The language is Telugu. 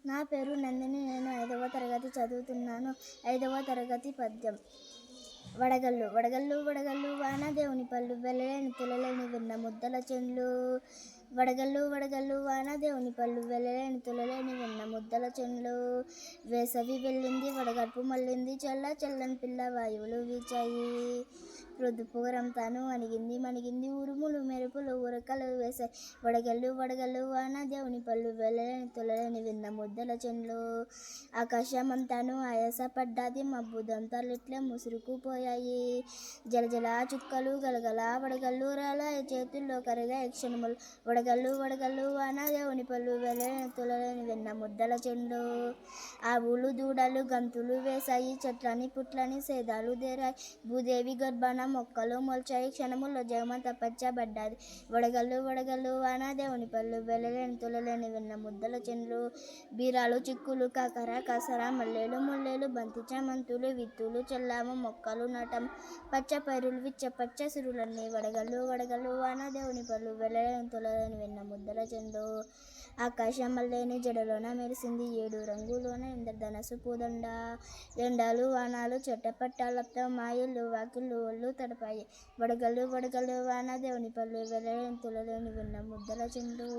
నా పేరు నందిని. నేను 5వ తరగతి చదువుతున్నాను. 5వ తరగతి పద్యం. వడగళ్ళు వడగళ్ళు వడగళ్ళు వాన దేవుని పళ్ళు వెలలేని తులలేని వెన్న ముద్దల చెండ్లు. వడగళ్ళు వడగళ్ళు వాన దేవుని పళ్ళు వెలలేని తులలేని వెన్న ముద్దల చెండ్లు. వేసవి వెళ్ళింది వడగడుపు మళ్ళింది చల్ల చల్లని పిల్ల వాయువులు వీచాయి. ప్రొద్దుపూరం తాను అణిగింది మణిగింది ఉరుములు మెరుపులు ఉరకలు వేశాయి. వడగళ్ళు వడగళ్ళు వాన దేవుని పళ్ళు వెలలేని తులలేని వెన్న ముద్దల చెండ్లు. ఆకాశమంతాను ఆయాసపడ్డాది మబ్బు దంతాలిట్లే ముసురుకుపోయాయి. జలజల చుక్కలు గలగల వడగళ్ళు రాలాయి చేతుల్లో కరిగాయి క్షణములు. వడగళ్ళు వడగళ్ళు వాన దేవుని పళ్ళు వెలలేని తులలేని వెన్న ముద్దల చెండ్లు. ఆవులు దూడలు గంతులు వేశాయి చెట్లని పుట్లని సేదాలు దేరాయి. భూదేవి గర్భాన మొక్కలు మొల్చాయి క్షణముల్లో జగమంతా పచ్చబడ్డాది. వడగళ్ళు వడగళ్ళు వాన దేవుని పళ్ళు వెలలేని తులలేని వెన్న ముద్దల చెండ్లు. బీరాలు చిక్కులు కాకర కాసర మల్లెలు ముల్లెలు బంతి చామంతులు విత్తులు చల్లాము మొక్కలు నాటాము పచ్చ పైరులు విచ్చ పచ్చ సిరులన్నీ. వడగళ్ళు వడగళ్ళు వాన దేవుని పళ్ళు వెలలేని తులలేని వెన్న ముద్దల చెండ్లు. ఆకాశం మల్లేని జడలోన మెరిసింది 7 రంగులోన ఇంద్రధనస్సు పూదండ. ఎండాలు వానాలు చెట్టపట్టాలతో మా ఇల్లు వాకిళ్ళు ఒళ్ళు తడపాయి. వడగళ్ళు వడగళ్ళు వాన దేవుని పళ్ళు వెలలేని తులలేని వెన్న ముద్దల చెండ్లు.